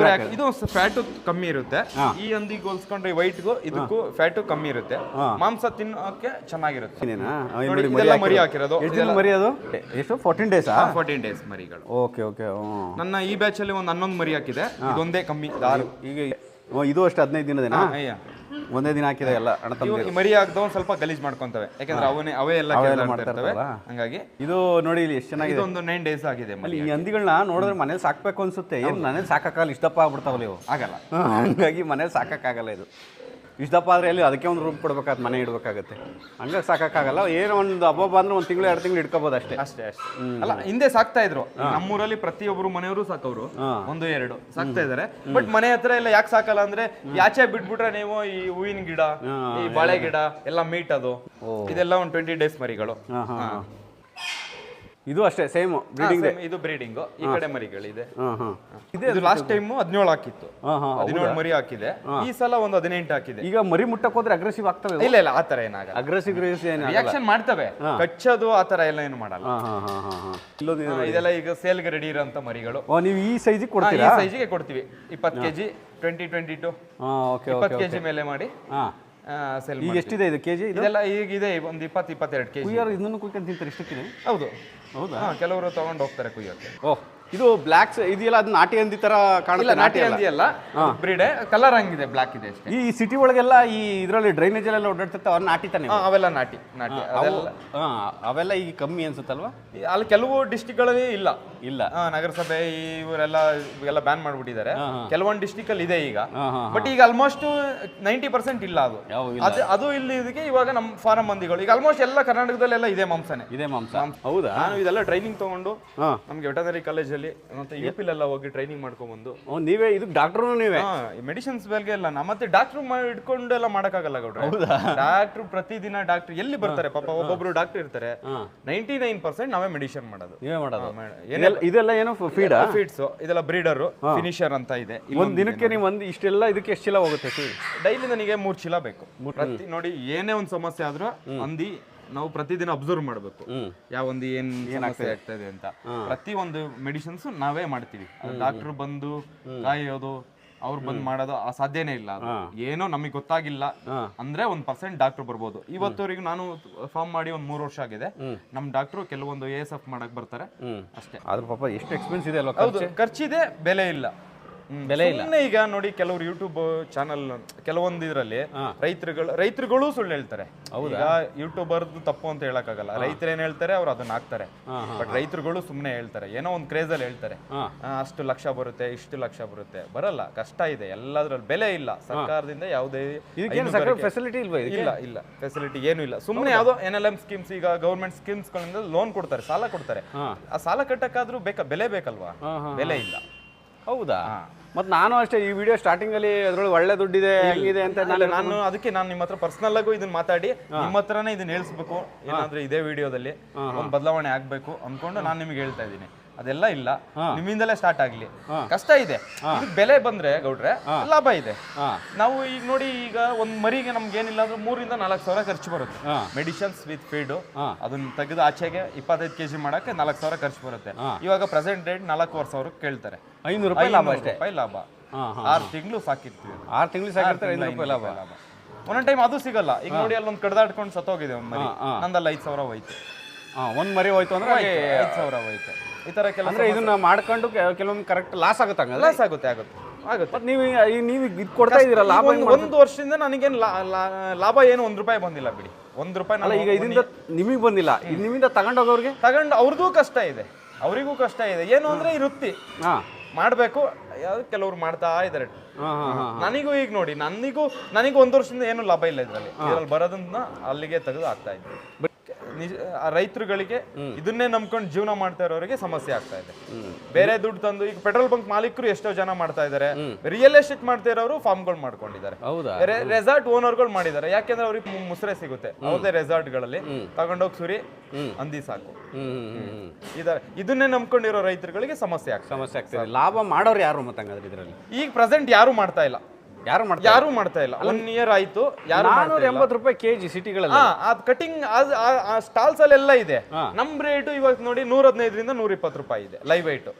ಇದು ಫ್ಯಾಟು ಕಮ್ಮಿ ಇರುತ್ತೆ. ಈ ಹಂದಿಗೆ ಹೋಲ್ಸ್ಕೊಂಡ್ರೆ ವೈಟ್ಗೂ ಇದಕ್ಕೂ ಫ್ಯಾಟು ಕಮ್ಮಿ ಇರುತ್ತೆ. ಮಾಂಸ ತಿನ್ನೋಕೆ ಚೆನ್ನಾಗಿರುತ್ತೆ. ಇದೆಲ್ಲ ಮರಿ ಹಾಕಿರೋದು. ಮರಿ ಅದು ಎಷ್ಟು? 14 ಡೇಸ್. 14 ಡೇಸ್ ಮರಿಗಳು. ಓಕೆ. ನನ್ನ ಈ ಬ್ಯಾಚ್ ಅಲ್ಲಿ ಒಂದು 11 ಮರಿ ಹಾಕಿದೆ. ಇದೊಂದೇ ಕಮ್ಮಿ. ಈಗ ಇದು ಅಷ್ಟು 15 ದಿನದೇನಾ? ಒಂದೇ ದಿನ ಹಾಕಿದೆ ಎಲ್ಲ ಅಣ್ಣ ತಮ್ಮ. ಮರಿ ಹಾಕ್ದ ಒಂದ್ ಸ್ವಲ್ಪ ಗಲೀಜ್ ಮಾಡ್ಕೊಂತವೆ, ಯಾಕಂದ್ರೆ ಅವೇ ಎಲ್ಲ ಮಾಡ್ತಿರ್ತವೆ. ಹಂಗಾಗಿ ಇದು ನೋಡಿ ಇಲ್ಲಿ ಎಷ್ಟು ಚೆನ್ನಾಗಿದೆ. ಒಂದು 9 ಡೇಸ್ ಆಗಿದೆ. ಈ ಹಂದಿಗಳನ್ನ ನೋಡಿದ್ರೆ ಮನೇಲಿ ಸಾಕ್ಬೇಕು ಅನ್ಸುತ್ತೆ. ಏನು ಮನೇಲಿ ಸಾಕಾಗಲ್ಲ, ಇಷ್ಟಪ್ಪ ಆಗ್ಬಿಡ್ತಾವಲ್ಲ ಇವು. ಆಗಲ್ಲ. ಹಂಗಾಗಿ ಮನೇಲಿ ಸಾಕಾಗಲ್ಲ ಇದು. ಇಷ್ಟು ದಪ್ಪ ಆದರೆ ಅಲ್ಲಿ ಅದಕ್ಕೆ ಒಂದು ರೂಮ್ ಕೊಡ್ಬೇಕಾಗತ್ತೆ, ಮನೆ ಇಡಬೇಕಾಗತ್ತೆ. ಹಂಗಾಗಿ ಸಾಕಾಗಲ್ಲ. ಏನೋ ಒಂದು ಹಬ್ಬ ಬಂದ್ರೆ 1 ತಿಂಗಳು 2 ತಿಂಗಳು ಇಟ್ಕೋಬೋದು ಅಷ್ಟೇ. ಅಲ್ಲ, ಹಿಂದೆ ಸಾಕ್ತಾ ಇದ್ರು. ನಮ್ಮೂರಲ್ಲಿ ಪ್ರತಿಯೊಬ್ಬರು ಮನೆಯವರು ಸಾಕವ್ರು 1-2 ಸಾಕ್ತಾ ಇದಾರೆ. ಬಟ್ ಮನೆ ಹತ್ರ ಎಲ್ಲ ಯಾಕೆ ಸಾಕಲ್ಲ ಅಂದ್ರೆ, ಆಚೆ ಬಿಟ್ಬಿಟ್ರೆ ನೀವು ಈ ಹೂವಿನ ಗಿಡ, ಈ ಬಾಳೆ ಗಿಡ ಎಲ್ಲ ಮೀಟ್ ಅದು ಇದೆಲ್ಲ ಒಂದು 20 ಡೇಸ್ ಮರಿಗಳು. ಇದು ಅಷ್ಟೇ ಸೇಮ್ ಬ್ರೀಡಿಂಗ್. ಇದು ಬ್ರೀಡಿಂಗ್. ಈ ಕಡೆ ಮರಿಗಳಿದೆ. ಇದು ಲಾಸ್ಟ್ ಟೈಮ್ 17 ಹಾಕಿತ್ತು, 17 ಮರಿ ಹಾಕಿದೆ. ಈ ಸಲ ಒಂದು 18 ಹಾಕಿದೆ. ಈಗ ಮರಿ ಮುಟ್ಟಕ್ಕೆ ಹೋದ್ರೆ ಅಗ್ರೆಸಿವ್ ಆಗ್ತವೆ? ಇಲ್ಲ ಆತರ ಏನಾಗಲ್ಲ. ಅಗ್ರೆಸಿವ್ ರಿಯಾಕ್ಷನ್ ಮಾಡ್ತವೆ, ಕಚ್ಚೋದು ಆತರ ಎಲ್ಲ ಏನು ಮಾಡಲ್ಲ. ಇದೆಲ್ಲ ಈಗ ಸೇಲ್ಗೆ ರೆಡಿ ಇರೋಂತ ಮರಿಗಳು. ನೀವು ಈ ಸೈಜಿಗೆ ಕೊಡ್ತೀರಾ? ಈ ಸೈಜಿಗೆ ಕೊಡ್ತೀವಿ. 20 kg 20-22 20 kg ಮೇಲೆ ಮಾಡಿ ಸೇಲ್. ಈಗ ಎಷ್ಟಿದೆ ಇದು ಕೆಜಿ? ಇದೆಲ್ಲ ಈಗ ಇದೆ ಒಂದು 20-22 kg. ಕುಯ್ಯೋರು ಇದನ್ನು ಕುಯ್ಕೊಂಡು ತಿಂತಾರೆ ಇಷ್ಟಕ್ಕೆ? ಹೌದು. ಕೆಲವರು ತಗೊಂಡು ಹೋಗ್ತಾರೆ ಕುಯ್ಯೋಕೆ. ಓಹ್, ಇದು ಬ್ಲಾಕ್ಸ್ ಇದೆಯಲ್ಲ, ಅದು ನಾಟಿ ಹಂದಿ ತರ ಕಾಣಿಲ್ಲ. ನಾಟಿ ಹಂದಿ ಅಲ್ಲ, ಬ್ರೀಡೆ. ಕಲರ್ ಹಂಗಿದೆ, ಬ್ಲಾಕ್ ಇದೆ ಅಷ್ಟೇ. ಈ ಸಿಟಿ ಒಳಗೆಲ್ಲ ಈ ಇದರಲ್ಲಿ ಡ್ರೈನೇಜ್ ಎಲ್ಲ ಓಡಾಡ್ತಿರ್ತಾವೆ, ಅವ್ರು ನಾಟಿ ತಾನೆ? ಅವೆಲ್ಲ ನಾಟಿ. ಅವೆಲ್ಲ ಈಗ ಕಮ್ಮಿ ಅನ್ಸುತ್ತಲ್ವಾ? ಅಲ್ಲಿ ಕೆಲವು ಡಿಸ್ಟಿಕ್ಗಳಲ್ಲಿ ಇಲ್ಲ. ನಗರಸಭೆ ಇವರೆಲ್ಲ ಬ್ಯಾನ್ ಮಾಡ್ಬಿಟ್ಟಿದ್ದಾರೆ. ಕೆಲವೊಂದು ಡಿಸ್ಟಿಕ್ ಅಲ್ಲಿ ಇದೆ ಈಗ. ಬಟ್ ಈಗ ಆಲ್ಮೋಸ್ಟ್ 90% ಇಲ್ಲ ಅದು ಇಲ್ಲಿ. ಇದಕ್ಕೆ ಇವಾಗ ನಮ್ಮ ಫಾರಂ ಮಂದಿಗಳು ಈಗ ಆಲ್ಮೋಸ್ಟ್ ಎಲ್ಲ ಕರ್ನಾಟಕದಲ್ಲೆಲ್ಲ ಇದೆ ಮಾಂಸನೇ. ಹೌದಾ? ನಾನು ಇದೆಲ್ಲ ಟ್ರೈನಿಂಗ್ ತಗೊಂಡು ನಮ್ಗೆ ವೆಟರ್ನರಿ ಕಾಲೇಜ್ ಅಲ್ಲಿ ಮತ್ತೆ UP ಎಲ್ಲ ಹೋಗಿ ಟ್ರೈನಿಂಗ್ ಮಾಡ್ಕೊಂಡ್ ಬಂದು. ನೀವೇ ಇದು ಡಾಕ್ಟರ್? ನೀವೇ ಮೆಡಿಸಿನ್ಸ್ ಬಗ್ಗೆ ಎಲ್ಲ ಮತ್ತೆ ಡಾಕ್ಟರ್ ಇಟ್ಕೊಂಡು ಎಲ್ಲ ಮಾಡಕ್ಕಾಗಲ್ಲ ಗೌಡ್ರೆ. ಡಾಕ್ಟರ್ ಪ್ರತಿದಿನ ಡಾಕ್ಟರ್ ಎಲ್ಲಿ ಬರ್ತಾರೆ ಪಾಪ, ಒಬ್ಬೊಬ್ರು ಡಾಕ್ಟರ್ ಇರ್ತಾರೆ. 99% ನಾವೇ ಮೆಡಿಸಿನ್ ಮಾಡೋದು. ಇದೆಲ್ಲ ಏನೋ ಫೀಡ್ಸ್, ಇದೆಲ್ಲ ಬ್ರೀಡರ್ ಫಿನಿಶರ್ ಅಂತ ಇದೆ. ಒಂದ್ ದಿನಕ್ಕೆ ನೀವು ಇಷ್ಟೆಲ್ಲ ಇದಕ್ಕೆ ಎಷ್ಟು ಚೀಲ ಹೋಗುತ್ತೆ? ಡೈಲಿ ನನಗೆ 3 ಚೀಲ ಬೇಕು. ನೋಡಿ, ಏನೇ ಒಂದ್ ಸಮಸ್ಯೆ ಆದ್ರೂ ಹಂದಿ ನಾವು ಪ್ರತಿದಿನ ಅಬ್ಸರ್ವ್ ಮಾಡಬೇಕು. ಯಾವ ಒಂದು ಏನ್ ಸಮಸ್ಯೆ ಆಗ್ತಾ ಇದೆ ಅಂತ. ಪ್ರತಿ ಒಂದು ಮೆಡಿಸಿನ್ಸ್ ನಾವೇ ಮಾಡ್ತೀವಿ. ಡಾಕ್ಟರ್ ಬಂದು ಕಾಯೋದು, ಅವ್ರು ಬಂದ್ ಮಾಡೋದು ಸಾಧ್ಯನೇ ಇಲ್ಲ. ಏನೋ ನಮಗೆ ಗೊತ್ತಾಗಿಲ್ಲ ಅಂದ್ರೆ 1% ಡಾಕ್ಟರ್ ಬರ್ಬೋದು. ಇವತ್ತವರೆಗೂ ನಾನು ಫಾರ್ಮ್ ಮಾಡಿ ಒಂದು 3 ವರ್ಷ ಆಗಿದೆ. ನಮ್ ಡಾಕ್ಟರ್ ಕೆಲವೊಂದು ASF ಮಾಡಕ್ ಬರ್ತಾರೆ ಅಷ್ಟೇ. ಆದ್ರ ಪಾಪ ಎಷ್ಟು ಎಕ್ಸ್ಪೆನ್ಸ್ ಇದೆ ಅಲ್ವಾ? ಖರ್ಚಿದೆ, ಬೆಲೆ ಇಲ್ಲ. ಈಗ ನೋಡಿ, ಕೆಲವರು ಯೂಟ್ಯೂಬ್ ಚಾನಲ್ ಕೆಲವೊಂದು ಇದರಲ್ಲಿ ರೈತರುಗಳು ಸುಳ್ಳು ಹೇಳ್ತಾರೆ. ಈಗ ಯೂಟ್ಯೂಬರ್ ತಪ್ಪು ಅಂತ ಹೇಳಕ್ಕಾಗಲ್ಲ. ರೈತರು ಏನ್ ಹೇಳ್ತಾರೆ ಅವ್ರು ಅದನ್ನ ಹಾಕ್ತಾರೆ. ಬಟ್ ರೈತರುಗಳು ಸುಮ್ನೆ ಹೇಳ್ತಾರೆ, ಏನೋ ಒಂದು ಕ್ರೇಜ್ ಅಲ್ಲಿ ಹೇಳ್ತಾರೆ. ಅಷ್ಟು ಲಕ್ಷ ಬರುತ್ತೆ, ಇಷ್ಟು ಲಕ್ಷ ಬರುತ್ತೆ. ಬರಲ್ಲ, ಕಷ್ಟ ಇದೆ ಎಲ್ಲದ್ರಲ್ಲಿ. ಬೆಲೆ ಇಲ್ಲ. ಸರ್ಕಾರದಿಂದ ಯಾವುದೇ ಫೆಸಿಲಿಟಿ ಇಲ್ಲ ಫೆಸಿಲಿಟಿ ಏನು ಇಲ್ಲ. ಸುಮ್ನೆ ಯಾವ್ದೋ NLM ಸ್ಕೀಮ್ಸ್, ಈಗ ಗೌರ್ಮೆಂಟ್ ಸ್ಕೀಮ್ಸ್ ಗಳಿಂದ ಲೋನ್ ಕೊಡ್ತಾರೆ, ಸಾಲ ಕೊಡ್ತಾರೆ. ಆ ಸಾಲ ಕಟ್ಟಕ್ಕಾದ್ರೂ ಬೆಲೆ ಬೇಕಲ್ವಾ? ಬೆಲೆ ಇಲ್ಲ. ಹೌದಾ? ಮತ್ತೆ ನಾನು ಅಷ್ಟೇ ಈ ವಿಡಿಯೋ ಸ್ಟಾರ್ಟಿಂಗ್ ಅಲ್ಲಿ ಅದ್ರೊಳಗೆ ಒಳ್ಳೆ ದುಡ್ಡಿದೆ ಹೆಂಗಿದೆ ಅಂತ ನಾನು ಅದಕ್ಕೆ ನಿಮ್ಮ ಹತ್ರ ಪರ್ಸನಲ್ ಆಗು ಇದನ್ನ ಮಾತಾಡಿ ನಿಮ್ಮ ಹತ್ರನೇ ಇದನ್ನ ಹೇಳ್ಸ್ಬೇಕು. ಏನಾದ್ರೂ ಇದೇ ವಿಡಿಯೋದಲ್ಲಿ ಒಂದು ಬದಲಾವಣೆ ಆಗ್ಬೇಕು ಅನ್ಕೊಂಡು ನಾನು ನಿಮ್ಗೆ ಹೇಳ್ತಾ ಇದ್ದೀನಿ. ಅದೆಲ್ಲ ಇಲ್ಲ, ನಿಮ್ಮಿಂದಲೇ ಸ್ಟಾರ್ಟ್ ಆಗ್ಲಿ. ಕಷ್ಟ ಇದೆ, ಬೆಲೆ ಬಂದ್ರೆ ಗೌಡ್ರೆ ಲಾಭ ಇದೆ. ನಾವು ಈಗ ನೋಡಿ, ಈಗ ಒಂದ್ ಮರಿಗೆ ನಮ್ಗೆ ಏನಿಲ್ಲ ಅಂದ್ರೆ 3,000-4 ಸಾವಿರ ಖರ್ಚು ಬರುತ್ತೆ. ಮೆಡಿಸಿನ್ಸ್ ವಿತ್ ಫೀಡ್ ಅದನ್ನ ತೆಗೆದು ಆಚೆಗೆ 25 kg ಮಾಡಕ್ಕೆ 4 ಸಾವಿರ ಖರ್ಚು ಬರುತ್ತೆ. ಇವಾಗ ಪ್ರೆಸೆಂಟ್ ರೇಟ್ 4,500 ಕೇಳ್ತಾರೆ. 500 ರೂಪಾಯಿ ಲಾಭ. 6 ತಿಂಗಳು ಸಾಕಿರ್ತೀವಿ. 6 ತಿಂಗಳು ಸಾಕಿರ್ತಾರೆ, 500 ರೂಪಾಯಿ ಲಾಭ. ಒಂದೊಂದ್ ಟೈಮ್ ಅದು ಸಿಗಲ್ಲ. ಈಗ ನೋಡಿ, ಅಲ್ಲೊಂದು ಕಡ್ದಾಡ್ಕೊಂಡು ಸತ್ತೋಗಿದೆ ಒಂದ್ ಮರಿ, ನಂದಲ್ಲ 5 ಸಾವಿರ ಹೋಯ್ತು. ಒಂದ್ ಮರಿ ಹೋಯ್ತು ಅಂದ್ರೆ 5 ಸಾವಿರ ಹೋಯ್ತು. ಈ ತರ ಕೆಲಸ ಇದನ್ನ ಮಾಡ್ಕೊಂಡು ಕೆಲವೊಮ್ಮೆ ಕರೆಕ್ಟ್ ಲಾಸ್ ಆಗುತ್ತೆ. ನೀವು ಇದು ಕೊಡ್ತಾ ಇದೀರ ಲಾಭ. 1 ವರ್ಷದಿಂದ ನನಗೇನು ಲಾಭ ಏನು 1 ರೂಪಾಯಿ ಬಂದಿಲ್ಲ ಬಿಡಿ. 1 ರೂಪಾಯಿ ಅಲ್ಲ. ಈಗ ಇದರಿಂದ ನಿಮಗೆ ಬಂದಿಲ್ಲ, ನಿಮ್ಮಿಂದ ತಗೊಂಡೋಗೋರಿಗೆ ಅವ್ರದ್ದು ಕಷ್ಟ ಇದೆ, ಅವರಿಗೂ ಕಷ್ಟ ಇದೆ. ಏನು ಅಂದ್ರೆ ಈ ವೃತ್ತಿ ಮಾಡ್ಬೇಕು. ಕೆಲವ್ರು ಮಾಡ್ತಾ ಇದಾರೆ. ನನಗೂ ಈಗ ನೋಡಿ, ನನಗೂ 1 ವರ್ಷದಿಂದ ಏನು ಲಾಭ ಇಲ್ಲ ಇದ್ರಲ್ಲಿ ಬರೋದನ್ನ ಅಲ್ಲಿಗೆ ತೆಗೆದು ಆಗ್ತಾ ಇದೆ. ರೈತರುಗಳಿಗೆ ಇದನ್ನೇ ನಂಬ್ಕೊಂಡು ಜೀವನ ಮಾಡ್ತಾ ಇರೋರಿಗೆ ಸಮಸ್ಯೆ ಆಗ್ತಾ ಇದೆ. ಬೇರೆ ದುಡ್ಡು ತಂದು ಈಗ ಪೆಟ್ರೋಲ್ ಬಂಕ್ ಮಾಲೀಕರು ಎಷ್ಟೋ ಜನ ಮಾಡ್ತಾ ಇದಾರೆ. ರಿಯಲ್ ಎಸ್ಟೇಟ್ ಮಾಡ್ತಾ ಇರೋರು ಫಾರ್ಮ್ಗಳು ಮಾಡ್ಕೊಂಡಿದ್ದಾರೆ. ರೆಸಾರ್ಟ್ ಓನರ್ಗಳು ಮಾಡಿದ್ದಾರೆ. ಯಾಕೆಂದ್ರೆ ಅವ್ರಿಗೆ ಮುಸ್ರೆ ಸಿಗುತ್ತೆ. ಅವ್ರದೇ ರೆಸಾರ್ಟ್ ಗಳಲ್ಲಿ ತಗೊಂಡೋಗಿ ಸುರಿ ಹಂದಿ ಸಾಕು. ಇದನ್ನೇ ನಂಬ್ಕೊಂಡಿರೋ ರೈತರುಗಳಿಗೆ ಸಮಸ್ಯೆ ಆಗ್ತದೆ. ಲಾಭ ಮಾಡೋರು ಯಾರು ಮತ್ತೆ ಇದರಲ್ಲಿ? ಈಗ ಪ್ರೆಸೆಂಟ್ ಯಾರು ಮಾಡ್ತಾ ಇಲ್ಲ. ಯಾರು ಮಾಡ್ತಾ ಇಲ್ಲ. 1 year ಆಯ್ತು. 480 ರೂಪಾಯಿ ಕೆಜಿ ಸಿಟಿಗಳಲ್ಲಿ. ಅದ್ ಕಟಿಂಗ್ ಸ್ಟಾಲ್ಸ್ ಅಲ್ಲೆಲ್ಲ ಇದೆ. ನಮ್ ರೇಟ್ ಇವಾಗ ನೋಡಿ 115ರಿಂದ 120 ರೂಪಾಯಿ ಇದೆ ಲೈವ್ ವೈಟ್.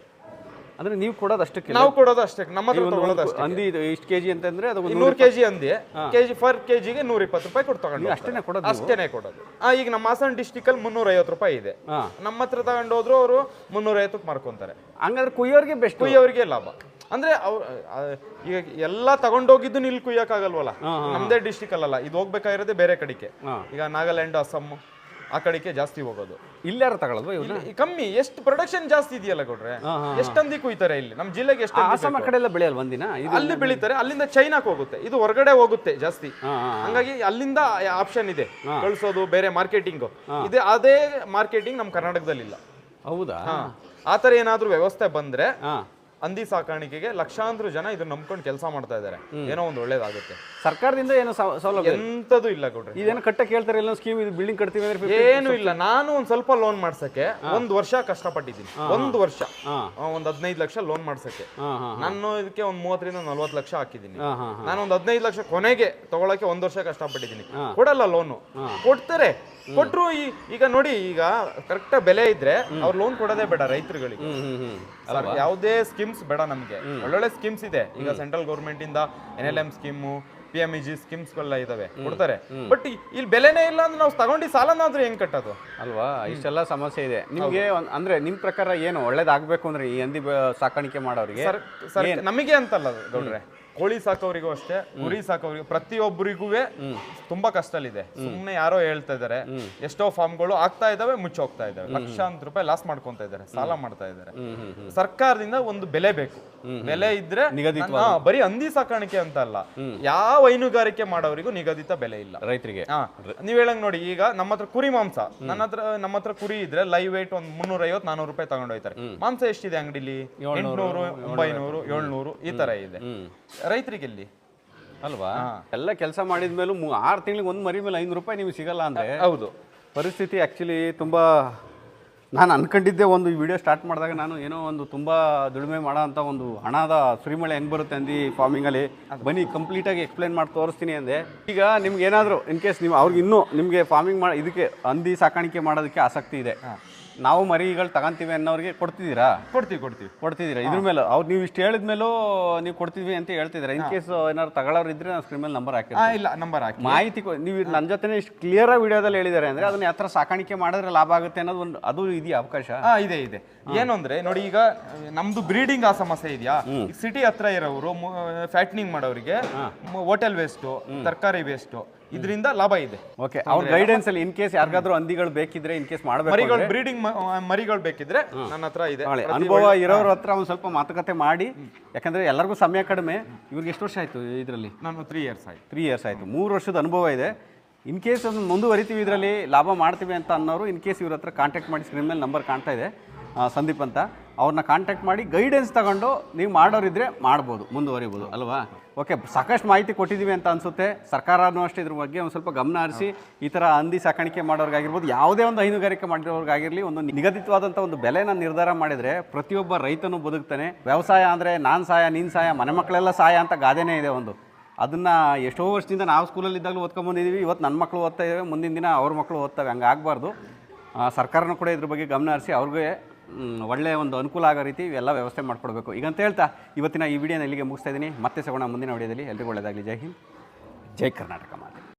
ಅಂದ್ರೆ ನೀವು ಕೊಡೋದು ಅಷ್ಟಕ್ಕೆ? ನಾವು ಕೊಡೋದು ಅಷ್ಟಕ್ಕೆ. ನಮ್ಮ ಹತ್ರ ತಗೊಳ್ಳೋದು ಅಷ್ಟೇ. ಹಂದಿ ಇಷ್ಟು ಕೆಜಿ ಅಂತಂದ್ರೆ ಅದು 100 kg ಹಂದಿ ಫರ್ ಕೆಜಿಗೆ 120 ರೂಪಾಯಿ ಕೊಟ್ಟು ತಗೊಂಡು ಅಷ್ಟೇನೆ ಕೊಡೋದು. ಈಗ ನಮ್ಮ ಹಾಸನ ಡಿಸ್ಟಿಕ್ ಅಲ್ಲಿ 350 ರೂಪಾಯಿ ಇದೆ. ನಮ್ಮ ಹತ್ರ ತಗೊಂಡು ಹೋದ್ರು ಅವರು 350ಕ್ಕೆ ಮಾರ್ಕೊಂತಾರೆ. ಹಂಗಾದ್ರೆ ಕುಯ್ಯೋರಿಗೆ ಬೆಸ್ಟ್, ಕುಯ್ಯೋರಿಗೆ ಲಾಭ. ಅಂದ್ರೆ ಈಗ ಎಲ್ಲ ತಗೊಂಡೋಗಿದ್ದು ಇಲ್ಲಿ ಕುಯ್ಯಕ್ಕಾಗಲ್ವಲ್ಲ. ನಮ್ದೇ ಡಿಸ್ಟಿಕ್ ಅಲ್ಲಲ್ಲ, ಇದು ಹೋಗ್ಬೇಕಾಗಿರೋದೇ ಬೇರೆ ಕಡೆಗೆ. ಈಗ ನಾಗಾಲ್ಯಾಂಡ್, ಅಸ್ಸಾಂ ಆ ಕಡೆಗೆ ಜಾಸ್ತಿ ಹೋಗೋದು. ಇಲ್ಲಾರು ತಗೊಳ್ಳೋದು ಇವ್ರು ಕಮ್ಮಿ, ಎಷ್ಟು ಪ್ರೊಡಕ್ಷನ್ ಜಾಸ್ತಿ ಇದೆಯಲ್ಲ ಗೌಡ್ರೆ, ಎಷ್ಟು ಹಂದಿ ಕುಯ್ತಾರೆ ಇಲ್ಲಿ ನಮ್ಮ ಜಿಲ್ಲೆಗೆ, ಎಷ್ಟು ಆಸಾಮ ಕಡೆ ಎಲ್ಲ ಬೆಳೆಯಲ್ಲ ಒಂದಿನ ಅಲ್ಲಿ ಬೆಳಿತಾರೆ, ಅಲ್ಲಿಂದ ಚೈನಾಕ್ ಹೋಗುತ್ತೆ, ಇದು ಹೊರಗಡೆ ಹೋಗುತ್ತೆ ಜಾಸ್ತಿ. ಹಂಗಾಗಿ ಅಲ್ಲಿಂದ ಆಪ್ಷನ್ ಇದೆ ಕಳ್ಸೋದು, ಬೇರೆ ಮಾರ್ಕೆಟಿಂಗ್ ಇದೆ. ಅದೇ ಮಾರ್ಕೆಟಿಂಗ್ ನಮ್ಮ ಕರ್ನಾಟಕದಲ್ಲಿ ಇಲ್ಲ. ಹೌದಾ? ಆತರ ಏನಾದ್ರೂ ವ್ಯವಸ್ಥೆ ಬಂದ್ರೆ ಹಂದಿ ಸಾಕಾಣಿಕೆಗೆ ಲಕ್ಷಾಂತರ ಜನ ಇದನ್ನ ನಂಬ್ಕೊಂಡು ಕೆಲಸ ಮಾಡ್ತಾ ಇದಾರೆ, ಏನೋ ಒಂದು ಒಳ್ಳೇದಾಗುತ್ತೆ. ಸರ್ಕಾರದಿಂದ ಏನು ಸೌಲಭ್ಯ ಎಂತದು ಇಲ್ಲ ಕೊಡ್ರಿ. ಇದೇನು ಕಟ್ಟ ಕೇಳ್ತಾರೆ, ಎಲ್ಲ ಸ್ಕೀಮ್ ಇದು ಬಿಲ್ಡಿಂಗ್ ಕಟ್ತೀವಿ ಅಂದ್ರೆ ಏನು ಇಲ್ಲ. ನಾನು ಒಂದ್ ಸ್ವಲ್ಪ ಲೋನ್ ಮಾಡ್ಸಕ್ಕೆ 1 ವರ್ಷ ಕಷ್ಟಪಟ್ಟಿದ್ದೀನಿ. 1 ವರ್ಷ ಒಂದ್ 15 ಲಕ್ಷ ಲೋನ್ ಮಾಡ್ಸಕ್ಕೆ ನಾನು ಇದಕ್ಕೆ ಒಂದ್ 30 ರಿಂದ 40 ಲಕ್ಷ ಹಾಕಿದ್ದೀನಿ. ನಾನು ಒಂದ್ 15 ಲಕ್ಷ ಕೊನೆಗೆ ತಗೊಳಕ್ಕೆ 1 ವರ್ಷ ಕಷ್ಟಪಟ್ಟಿದ್ದೀನಿ. ಕೊಡಲ್ಲ ಲೋನು, ಕೊಡ್ತಾರೆ. ಕೊಟ್ರು ಈಗ ನೋಡಿ, ಈಗ ಕರೆಕ್ಟ್ ಬೆಲೆ ಇದ್ರೆ ಅವ್ರು ಲೋನ್ ಕೊಡೋದೇ ಬೇಡ ರೈತರುಗಳಿಗೆ. ಯಾವುದೇ ಸ್ಕೀಮ್ಸ್ ಬೇಡ ನಮ್ಗೆ. ಒಳ್ಳೊಳ್ಳೆ ಸ್ಕೀಮ್ಸ್ ಇದೆ ಈಗ ಸೆಂಟ್ರಲ್ ಗೌರ್ಮೆಂಟ್ ಇಂದ, NLM ಸ್ಕೀಮು, PMEG ಸ್ಕೀಮ್ಸ್ ಗಳ ಇದಾವೆ, ಕೊಡ್ತಾರೆ. ಬಟ್ ಇಲ್ಲಿ ಬೆಲೆನೇ ಇಲ್ಲ ಅಂದ್ರೆ ನಾವು ತಗೊಂಡು ಸಾಲನಾದ್ರೂ ಹೆಂಗ್ ಕಟ್ಟೋದು ಅಲ್ವಾ? ಇಷ್ಟೆಲ್ಲ ಸಮಸ್ಯೆ ಇದೆ ನಿಮ್ಗೆ. ಅಂದ್ರೆ ನಿಮ್ ಪ್ರಕಾರ ಏನು ಒಳ್ಳೇದಾಗ್ಬೇಕು ಅಂದ್ರೆ ಈ ಹಂದಿ ಸಾಕಾಣಿಕೆ ಮಾಡೋರಿಗೆ? ನಮಗೆ ಅಂತಲ್ಲ ಗೌಡ್ರೆ, ಕೋಳಿ ಸಾಕೋರಿಗೂ ಅಷ್ಟೇ, ಕುರಿ ಸಾಕೋರಿಗೂ, ಪ್ರತಿಯೊಬ್ಬರಿಗೂ ತುಂಬಾ ಕಷ್ಟಲಿದೆ. ಸುಮ್ನೆ ಯಾರೋ ಹೇಳ್ತಾ ಇದಾರೆ, ಎಷ್ಟೋ ಫಾರ್ಮ್ಗಳು ಆಗ್ತಾ ಇದಾವೆ, ಮುಚ್ಚೋಗ್ತಾ ಇದಾವೆ, ಲಕ್ಷಾಂತರ ರೂಪಾಯಿ ಲಾಸ್ ಮಾಡ್ಕೊಂತ ಇದಾರೆ, ಸಾಲ ಮಾಡ್ತಾ ಇದಾರೆ. ಸರ್ಕಾರದಿಂದ ಒಂದು ಬೆಲೆ ಬೇಕು. ಬೆಲೆ ಇದ್ರೆ ಬರೀ ಹಂದಿ ಸಾಕಾಣಿಕೆ ಅಂತ ಅಲ್ಲ, ಯಾವ ಹೈನುಗಾರಿಕೆ ಮಾಡೋರಿಗೂ ನಿಗದಿತ ಬೆಲೆ ಇಲ್ಲ ರೈತರಿಗೆ. ನೀವ್ ಹೇಳಂಗ್ ನೋಡಿ, ಈಗ ನಮ್ಮ ಹತ್ರ ಕುರಿ ಮಾಂಸ, ನಮ್ಮ ಹತ್ರ ಕುರಿ ಇದ್ರೆ ಲೈವ್ ವೇಟ್ ಒಂದ್ 350-400 ರೂಪಾಯಿ ತಗೊಂಡು ಹೋಯ್ತಾರೆ. ಮಾಂಸ ಎಷ್ಟಿದೆ ಅಂಗಡಿಲಿ? 800, 900, 700 ಈ ತರ ಇದೆ. ರೈತರಿಗೆ ಎಲ್ಲಿ ಅಲ್ವಾ? ಎಲ್ಲ ಕೆಲಸ ಮಾಡಿದ್ಮೇಲೂ 6 ತಿಂಗಳಿಗೆ ಒಂದು ಮರಿ ಮೇಲೆ 500 ರೂಪಾಯಿ ನಿಮ್ಗೆ ಸಿಗಲ್ಲ ಅಂದ್ರೆ ಹೌದು ಪರಿಸ್ಥಿತಿ ಆ್ಯಕ್ಚುಲಿ ತುಂಬ. ನಾನು ಅನ್ಕೊಂಡಿದ್ದೆ ಒಂದು ವಿಡಿಯೋ ಸ್ಟಾರ್ಟ್ ಮಾಡಿದಾಗ, ನಾನು ಏನೋ ಒಂದು ತುಂಬ ದುಡಿಮೆ ಮಾಡೋ ಅಂಥ ಒಂದು ಹಣದ ಸುರಿಮಳೆ ಹೆಂಗೆ ಬರುತ್ತೆ ಹಂದಿ ಫಾರ್ಮಿಂಗಲ್ಲಿ, ಬನ್ನಿ ಕಂಪ್ಲೀಟಾಗಿ ಎಕ್ಸ್ಪ್ಲೈನ್ ಮಾಡಿ ತೋರಿಸ್ತೀನಿ ಅಂದೆ. ಈಗ ನಿಮ್ಗೆ ಏನಾದರೂ ಇನ್ ಕೇಸ್ ನೀವು ಅವ್ರಿಗೆ ಇನ್ನೂ ನಿಮಗೆ ಫಾರ್ಮಿಂಗ್ ಮಾಡಿ ಇದಕ್ಕೆ ಹಂದಿ ಸಾಕಾಣಿಕೆ ಮಾಡೋದಕ್ಕೆ ಆಸಕ್ತಿ ಇದೆ, ನಾವು ಮರಿಗಳು ತಗೊಂತೀವಿ ಅನ್ನೋರಿಗೆ ಕೊಡ್ತಿದ್ದೀರಾ? ಕೊಡ್ತಿದ್ದೀರಾ? ಇದ್ರ ಮೇಲೆ ಅವ್ರು ನೀವು ಇಷ್ಟು ಹೇಳಿದ್ಮೇಲೂ ನೀವು ಕೊಡ್ತೀವಿ ಅಂತ ಹೇಳ್ತಿದ್ದೀರಾ. ಇನ್ ಕೇಸ್ ಏನಾದ್ರು ತಗೊಳ್ಳೋರು ಇದ್ರೆ ನಾನು ಸ್ಕ್ರೀನ್ ಮೇಲೆ ನಂಬರ್ ಹಾಕಿ ಮಾಹಿತಿ ನೀವು ನನ್ನ ಜೊತೆ ಇಷ್ಟು ಕ್ಲಿಯರ್ ಆಗಿ ವಿಡಿಯೋದಲ್ಲಿ ಹೇಳಿದ್ದಾರೆ ಅಂದ್ರೆ ಅದನ್ನ ಯಾವ ಥರ ಸಾಕಾಣಿಕೆ ಮಾಡಿದ್ರೆ ಲಾಭ ಆಗುತ್ತೆ ಅನ್ನೋದು ಒಂದು ಅದು ಇದೆಯಾ ಅವಕಾಶ? ಇದೆ. ಏನು ಅಂದ್ರೆ ನೋಡಿ, ಈಗ ನಮ್ದು ಬ್ರೀಡಿಂಗ್ ಆ ಸಮಸ್ಯೆ ಇದೆಯಾ, ಸಿಟಿ ಹತ್ರ ಇರೋರು ಫ್ಯಾಟ್ನಿಂಗ್ ಮಾಡೋರಿಗೆ ಹೋಟೆಲ್ ವೇಸ್ಟ್, ತರಕಾರಿ ವೇಸ್ಟ್, ಇದರಿಂದ ಲಾಭ ಇದೆ. ಓಕೆ, ಅವ್ರ ಗೈಡೆನ್ಸ್ ಅಲ್ಲಿ ಇನ್ ಕೇಸ್ ಯಾರಿಗಾದ್ರೂ ಹಂದಿಗಳು ಬೇಕಿದ್ರೆ, ಇನ್ ಕೇಸ್ ಮಾಡಬೇಕು ಬ್ರೀಡಿಂಗ್ ಮರಿಗಳು ಬೇಕಿದ್ರೆ ನನ್ನ ಹತ್ರ ಇದೆ. ಅನುಭವ ಇರೋರ ಹತ್ರ ಒಂದು ಸ್ವಲ್ಪ ಮಾತುಕತೆ ಮಾಡಿ, ಯಾಕಂದ್ರೆ ಎಲ್ಲರಿಗೂ ಸಮಯ ಕಡಿಮೆ. ಇವ್ರಿಗೆ ಎಷ್ಟು ವರ್ಷ ಆಯ್ತು ಇದರಲ್ಲಿ? ನಾನು 3 ಇಯರ್ಸ್ ಆಯ್ತು. 3 ಇಯರ್ಸ್ ಆಯ್ತು. 3 ವರ್ಷದ ಅನುಭವ ಇದೆ. ಇನ್ ಕೇಸ್ ಅದನ್ನು ಮುಂದುವರಿತೀವಿ, ಇದರಲ್ಲಿ ಲಾಭ ಮಾಡ್ತೀವಿ ಅಂತ ಅನ್ನೋರು ಇನ್ ಕೇಸ್ ಇವ್ರ ಹತ್ರ ಕಾಂಟ್ಯಾಕ್ಟ್ ಮಾಡಿ, ಸ್ಕ್ರೀನ್ ಮೇಲೆ ನಂಬರ್ ಕಾಣ್ತಾ ಇದೆ, ಸಂದೀಪ್ ಅಂತ, ಅವ್ರನ್ನ ಕಾಂಟ್ಯಾಕ್ಟ್ ಮಾಡಿ ಗೈಡೆನ್ಸ್ ತಗೊಂಡು ನೀವು ಮಾಡೋರಿದ್ರೆ ಮಾಡ್ಬೋದು, ಮುಂದುವರಿಬೋದು ಅಲ್ವಾ? ಓಕೆ, ಸಾಕಷ್ಟು ಮಾಹಿತಿ ಕೊಟ್ಟಿದ್ದೀವಿ ಅಂತ ಅನಿಸುತ್ತೆ. ಸರ್ಕಾರನೂ ಅಷ್ಟೇ ಇದ್ರ ಬಗ್ಗೆ ಒಂದು ಸ್ವಲ್ಪ ಗಮನ ಹರಿಸಿ ಈ ಥರ ಹಂದಿ ಸಾಕಾಣಿಕೆ ಮಾಡೋರ್ಗಾಗಿರ್ಬೋದು, ಯಾವುದೇ ಒಂದು ಹೈನುಗಾರಿಕೆ ಮಾಡಿರೋರ್ಗಾಗಿರಲಿ, ಒಂದು ನಿಗದಿತವಾದಂಥ ಒಂದು ಬೆಲೆನ ನಿರ್ಧಾರ ಮಾಡಿದರೆ ಪ್ರತಿಯೊಬ್ಬ ರೈತನೂ ಬದುಕ್ತಾನೆ. ವ್ಯವಸಾಯ ಅಂದರೆ ನಾನು ಸಾಯ, ನೀನು ಸಾಯ, ಮನೆ ಮಕ್ಕಳೆಲ್ಲ ಸಾಯ ಅಂತ ಗಾದೆನೇ ಇದೆ ಒಂದು. ಅದನ್ನು ಎಷ್ಟೋ ವರ್ಷದಿಂದ ನಾವು ಸ್ಕೂಲಲ್ಲಿ ಇದ್ದಾಗಲೂ ಓದ್ಕೊಂಬಂದಿದ್ದೀವಿ. ಇವತ್ತು ನನ್ನ ಮಕ್ಕಳು ಓದ್ತಾ ಇದ್ದಾವೆ, ಮುಂದಿನ ದಿನ ಅವ್ರ ಮಕ್ಕಳು ಓದ್ತವೆ. ಹಂಗೆ ಆಗಬಾರ್ದು. ಸರ್ಕಾರನೂ ಕೂಡ ಇದ್ರ ಬಗ್ಗೆ ಗಮನ ಹರಿಸಿ ಅವ್ರಿಗೆ ಒಳ್ಳೆಯ ಒಂದು ಅನುಕೂಲ ಆಗೋ ರೀತಿ ಇವೆಲ್ಲ ವ್ಯವಸ್ಥೆ ಮಾಡಿಕೊಡ್ಬೇಕು. ಈಗಂತ ಹೇಳ್ತಾ ಇವತ್ತಿನ ಈ ವಿಡಿಯೋನ ಇಲ್ಲಿಗೆ ಮುಗಿಸ್ತಾ ಇದ್ದೀನಿ. ಮತ್ತೆ ಸಿಗೋಣ ಮುಂದಿನ ವಿಡಿಯೋದಲ್ಲಿ. ಎಲ್ರಿಗೂ ಒಳ್ಳೆಯದಾಗಲಿ. ಜೈ ಹಿಂದ್, ಜೈ ಕರ್ನಾಟಕ ಮಾತೆ.